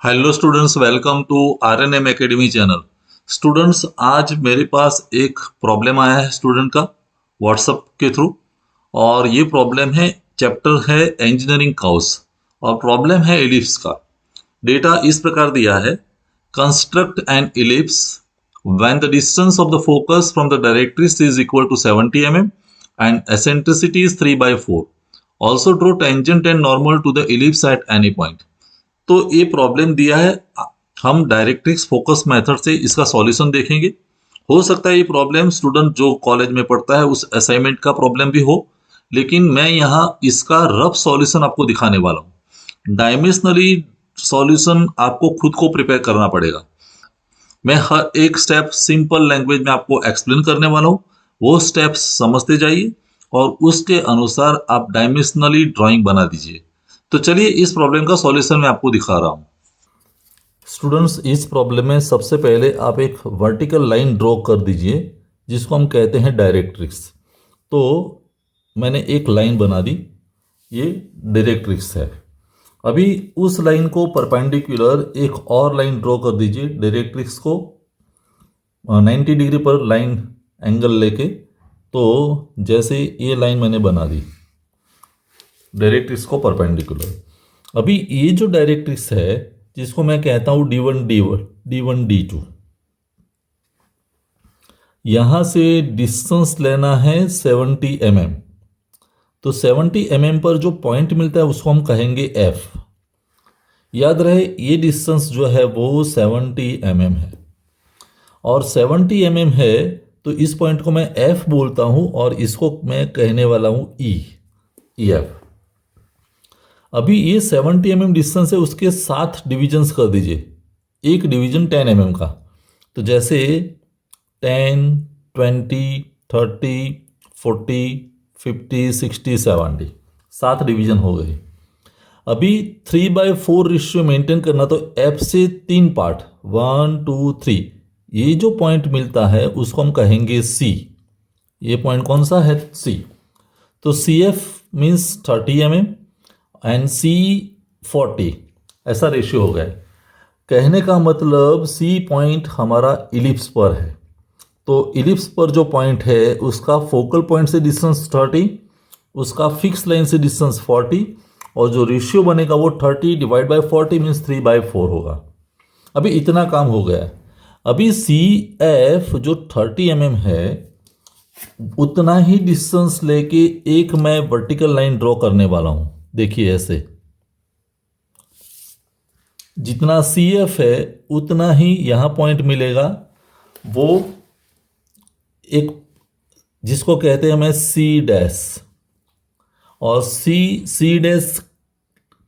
Hello students, welcome to RNM academy channel. Students, आज मेरे पास एक प्रॉब्लम आया है स्टूडेंट का व्हाट्सएप के थ्रू। और ये प्रॉब्लम है, चैप्टर है इंजीनियरिंग काउस और प्रॉब्लम है एलिप्स का। डेटा इस प्रकार दिया है: construct an ellipse when the distance of the focus from the directrix is equal to 70 mm and eccentricity is 3/4। Also draw tangent and normal to the ellipse at any point. तो ये problem दिया है। हम directrix focus method से इसका solution देखेंगे। हो सकता है ये प्रॉब्लम स्टूडेंट जो कॉलेज में पढ़ता है उस असाइनमेंट का प्रॉब्लम भी हो, लेकिन मैं यहाँ इसका रफ सॉल्यूशन आपको दिखाने वाला हूँ। डायमेंशनली सॉल्यूशन आपको खुद को प्रिपेयर करना पड़ेगा। मैं हर एक स्टेप सिंपल लैंग्वेज में आपको एक्सप्लेन करने वाला हूँ। वो स्टेप्स समझते जाइए और उसके अनुसार आप डायमेंशनली ड्राइंग बना दीजिए। तो चलिए इस प्रॉब्लम का सॉल्यूशन मैं आपको दिखा रहा हूँ। स्टूडेंट्स, इस प्रॉब्लम में सबसे पहले आप एक वर्टिकल लाइन ड्रॉ कर दीजिए जिसको हम कहते हैं डायरेक्ट्रिक्स। तो मैंने एक लाइन बना दी, ये डायरेक्ट्रिक्स है। अभी उस लाइन को परपेंडिकुलर एक और लाइन ड्रॉ कर दीजिए डायरेक्ट्रिक्स को 90 डिग्री पर लाइन एंगल लेके। तो जैसे ये लाइन मैंने बना दी डायरेक्ट्रिक्स को परपेंडिकुलर। अभी ये जो डायरेक्ट्रिक्स है जिसको मैं कहता हूं D1 D2, यहां से डिस्टेंस लेना है 70 mm। तो 70 mm पर जो पॉइंट मिलता है उसको हम कहेंगे F। याद रहे ये डिस्टेंस जो है वो 70 mm है और 70 mm है, तो इस पॉइंट को मैं F बोलता हूं और इसको मैं कहने वाला हूं EF। अभी ये 70 mm डिस्टेंस है, उसके 7 डिविजन्स कर दीजिए। एक डिवीजन 10 mm का, तो जैसे 10, 20, 30, 40, 50, 60, 70, 7 डिवीजन हो गए। अभी 3/4 रेशियो मेंटेन करना, तो F से 3 पार्ट 1, 2, 3, ये जो पॉइंट मिलता है उसको हम कहेंगे C। ये पॉइंट कौन सा है? C। तो CF means 30 mm and C 40, ऐसा रेशियो हो गया। कहने का मतलब C पॉइंट हमारा इलिप्स पर है। तो इलिप्स पर जो पॉइंट है उसका फोकल पॉइंट से डिस्टेंस 30, उसका फिक्स लाइन से डिस्टेंस 40, और जो रेशियो बनेगा वो 30 डिवाइड बाय 40 मीन्स 3/4 होगा। अभी इतना काम हो गया। अभी CF जो 30 mm है उतना ही डिस्टेंस लेके एक मैं वर्टिकल लाइन ड्रॉ करने वाला हूं। देखिए ऐसे, जितना CF है उतना ही यहां पॉइंट मिलेगा, वो एक जिसको कहते हैं हमें C डैश, और C डैश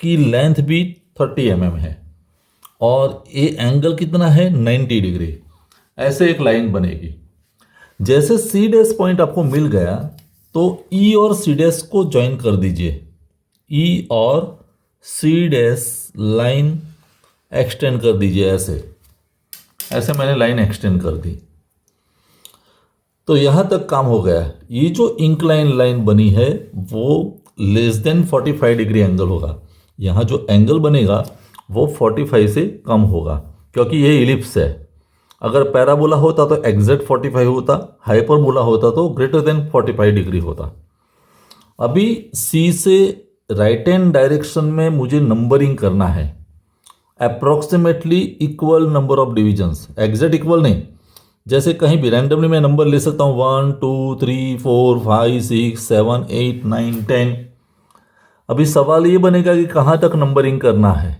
की लेंथ भी 30 mm है और ये एंगल कितना है? 90 डिग्री। ऐसे एक लाइन बनेगी। जैसे C डैश पॉइंट आपको मिल गया तो E और C डैश को ज्वाइन कर दीजिए। E और C डैश लाइन एक्सटेंड कर दीजिए। ऐसे मैंने लाइन एक्सटेंड कर दी। तो यहां तक काम हो गया। ये जो इंक्लाइन लाइन बनी है वो लेस देन 45 डिग्री एंगल होगा। यहां जो एंगल बनेगा वो 45 से कम होगा, क्योंकि ये इलिप्स है। अगर पैराबोला होता तो एग्जैक्ट 45 होता, हाइपरबोला होता तो ग्रेटर देन 45 डिग्री होता। अभी C से राइट हैंड डायरेक्शन में मुझे नंबरिंग करना है, approximately equal number of divisions, exact equal नहीं। जैसे कहीं भी रैंडमली मैं नंबर ले सकता हूँ 1, 2, 3, 4, 5, 6, 7, 8, 9, 10। अभी सवाल ये बनेगा कि कहाँ तक नंबरिंग करना है।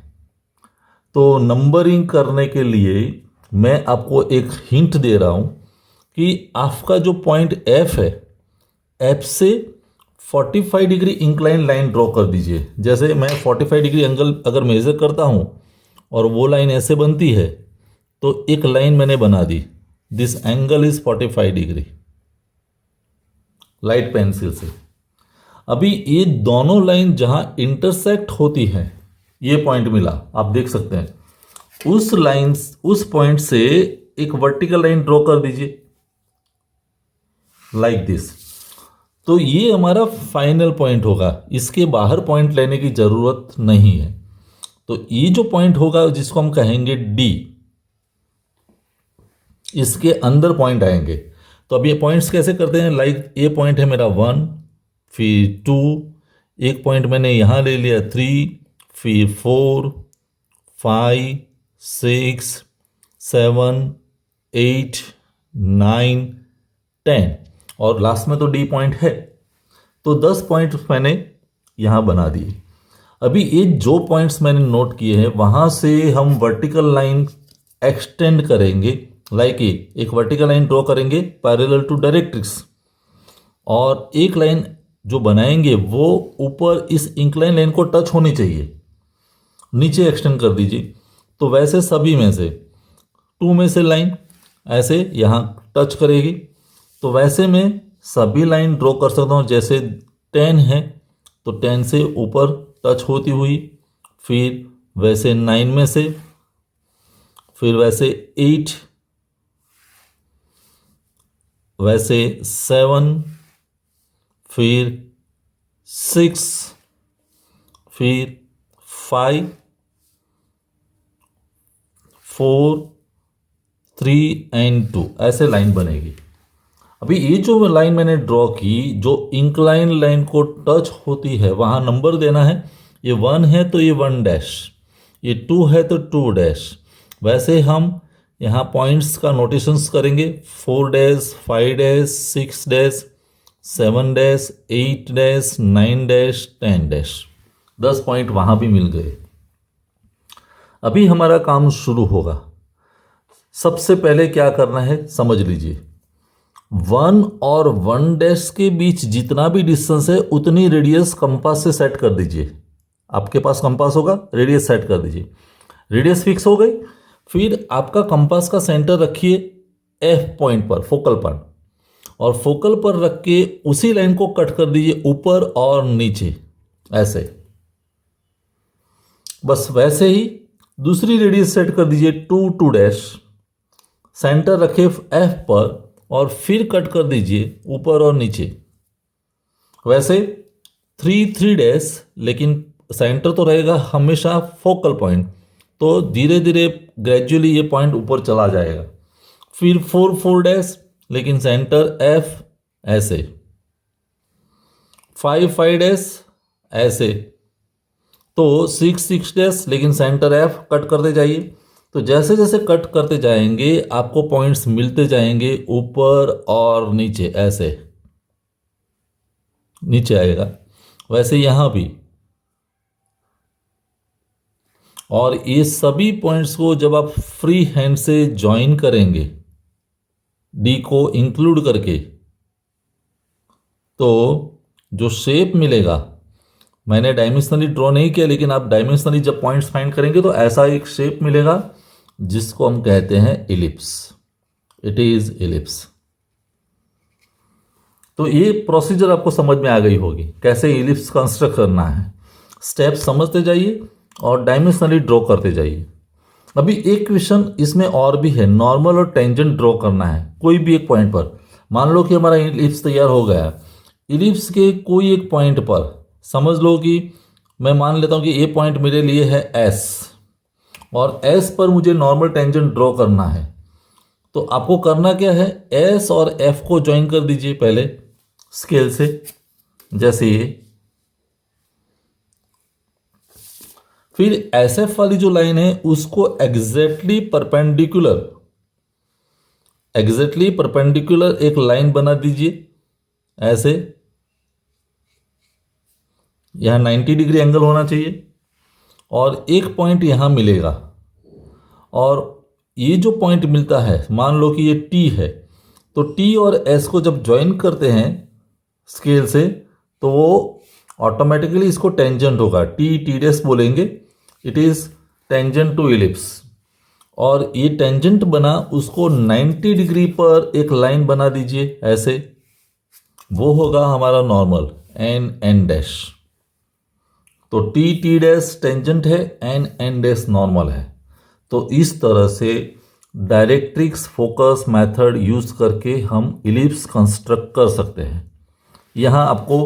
तो नंबरिंग करने के लिए मैं आपको एक हिंट दे रहा हूँ कि आपका जो पॉइंट F है, F से 45 डिग्री इंक्लाइन लाइन ड्रॉ कर दीजिए। जैसे मैं 45 डिग्री एंगल अगर मेजर करता हूँ और वो लाइन ऐसे बनती है, तो एक लाइन मैंने बना दी, this angle is 45 degree, light pencil से। अभी ये दोनों लाइन जहां इंटरसेक्ट होती हैं, ये पॉइंट मिला, आप देख सकते हैं। उस पॉइंट से एक वर्टिकल लाइन ड्रॉ कर दीजिए लाइक दिस। तो ये हमारा फाइनल पॉइंट होगा, इसके बाहर पॉइंट लेने की जरूरत नहीं है। तो ये जो पॉइंट होगा जिसको हम कहेंगे डी, इसके अंदर पॉइंट आएंगे। तो अब ये पॉइंट्स कैसे करते हैं, लाइक ये पॉइंट है मेरा 1, फिर 2, एक पॉइंट मैंने यहाँ ले लिया 3, फिर 4, 5, 6, 7, 8, 9, 10 और लास्ट में तो डी पॉइंट है। तो 10 पॉइंट मैंने यहाँ बना दिए। अभी ये जो पॉइंट्स मैंने नोट किए हैं वहाँ से हम वर्टिकल लाइन एक्सटेंड करेंगे, लाइक एक वर्टिकल लाइन ड्रॉ करेंगे पैरेलल टू डायरेक्ट्रिक्स, और एक लाइन जो बनाएंगे वो ऊपर इस इंक्लाइन लाइन को टच होनी चाहिए, नीचे एक्सटेंड कर दीजिए। तो वैसे सभी में से 2 में से लाइन ऐसे यहाँ टच करेगी, तो वैसे मैं सभी लाइन ड्रॉ कर सकता हूँ। जैसे 10 है तो 10 से ऊपर टच होती हुई, फिर वैसे 9 में से, फिर वैसे 8, वैसे 7, फिर 6, फिर 5, 4, 3 एंड 2 ऐसे लाइन बनेगी। अभी ये जो लाइन मैंने ड्रॉ की जो इंक्लाइन लाइन को टच होती है वहाँ नंबर देना है। ये 1 है तो ये 1 डैश, ये 2 है तो 2 डैश। वैसे हम यहाँ पॉइंट्स का नोटेशंस करेंगे 4 dash, 5 dash, 6 dash, 7 dash, 8 dash, 9 dash, 10 dash. 10 point वहाँ भी मिल गए। अभी हमारा काम शुरू होगा। सबसे पहले क्या करना है समझ लीजिए, 1 और 1 डैश के बीच जितना भी डिस्टेंस है उतनी रेडियस कंपास से सेट कर दीजिए। आपके पास कंपास होगा, रेडियस सेट कर दीजिए। रेडियस फिक्स हो गई, फिर आपका कंपास का सेंटर रखिए एफ पॉइंट पर, फोकल पॉइंट, और फोकल पर रख के उसी लाइन को कट कर दीजिए ऊपर और नीचे ऐसे। बस वैसे ही दूसरी रेडियस सेट कर दीजिए 2, 2 डैश, सेंटर रखे एफ पर और फिर कट कर दीजिए ऊपर और नीचे। वैसे 3, 3 डैश, लेकिन सेंटर तो रहेगा हमेशा फोकल पॉइंट, तो धीरे धीरे ग्रेजुअली ये पॉइंट ऊपर चला जाएगा। फिर 4, 4 डैश, लेकिन सेंटर एफ ऐसे। 5, 5 डैश ऐसे। तो 6, 6 डैश, लेकिन सेंटर एफ कट करते जाइए। तो जैसे जैसे कट करते जाएंगे आपको पॉइंट्स मिलते जाएंगे ऊपर और नीचे ऐसे, नीचे आएगा। वैसे यहां भी, और ये सभी पॉइंट्स को जब आप फ्री हैंड से ज्वाइन करेंगे डी को इंक्लूड करके, तो जो शेप मिलेगा, मैंने डायमेंशनली ड्रॉ नहीं किया, लेकिन आप डायमेंशनली जब पॉइंट्स फाइंड करेंगे तो ऐसा एक शेप मिलेगा जिसको हम कहते हैं इलिप्स। It is ellipse. तो ये प्रोसीजर आपको समझ में आ गई होगी कैसे इलिप्स कंस्ट्रक्ट करना है। स्टेप समझते जाइए और डायमेंशनली ड्रॉ करते जाइए। अभी एक क्वेश्चन इसमें और भी है, नॉर्मल और टेंजेंट ड्रॉ करना है कोई भी एक पॉइंट पर। मान लो कि हमारा इलिप्स तैयार हो गया, इलिप्स के कोई एक पॉइंट पर, समझ लो कि मैं मान लेता हूं कि ये पॉइंट मेरे लिए है एस, और एस पर मुझे नॉर्मल टेंजेंट ड्रॉ करना है। तो आपको करना क्या है, एस और एफ को ज्वाइन कर दीजिए पहले स्केल से, जैसे ये। फिर एस एफ वाली जो लाइन है उसको एग्जैक्टली परपेंडिकुलर एक लाइन बना दीजिए ऐसे। यहां 90 डिग्री एंगल होना चाहिए, और एक पॉइंट यहां मिलेगा। और ये जो पॉइंट मिलता है, मान लो कि ये टी है, तो टी और एस को जब ज्वाइन करते हैं स्केल से तो वो ऑटोमेटिकली इसको टेंजेंट होगा, टी टी डैश बोलेंगे। It is tangent to ellipse, और ये टेंजेंट बना उसको 90 डिग्री पर एक लाइन बना दीजिए ऐसे। वो होगा हमारा नॉर्मल एन एन डैश। तो टी टी डैश टेंजेंट है, एन एन डैश नॉर्मल है। तो इस तरह से डायरेक्ट्रिक्स फोकस मेथड यूज करके हम इलिप्स कंस्ट्रक्ट कर सकते हैं। यहाँ आपको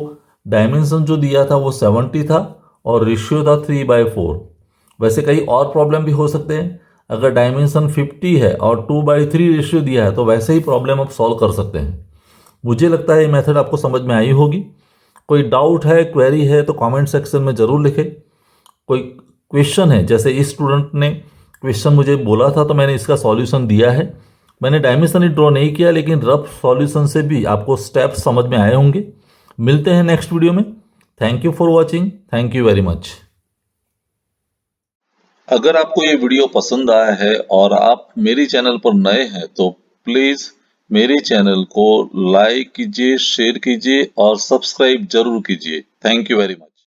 डायमेंशन जो दिया था वो 70 था और रेशियो था 3/4। वैसे कई और प्रॉब्लम भी हो सकते हैं। अगर डायमेंशन 50 है और 2/3 रेशियो दिया है तो वैसे ही प्रॉब्लम आप सॉल्व कर सकते हैं। मुझे लगता है ये मेथड आपको समझ में आई होगी। कोई डाउट है, क्वेरी है तो कमेंट सेक्शन में ज़रूर लिखें। कोई क्वेश्चन है, जैसे इस स्टूडेंट ने क्वेश्चन मुझे बोला था तो मैंने इसका सॉल्यूशन दिया है। मैंने डायमेंशन ही ड्रॉ नहीं किया, लेकिन रफ सॉल्यूशन से भी आपको स्टेप्स समझ में आए होंगे। मिलते हैं नेक्स्ट वीडियो में। Thank you for watching. Thank you very much. अगर आपको ये वीडियो पसंद आया है और आप मेरे चैनल पर नए हैं तो प्लीज मेरे चैनल को लाइक कीजिए, शेयर कीजिए और सब्सक्राइब जरूर कीजिए। Thank you very much.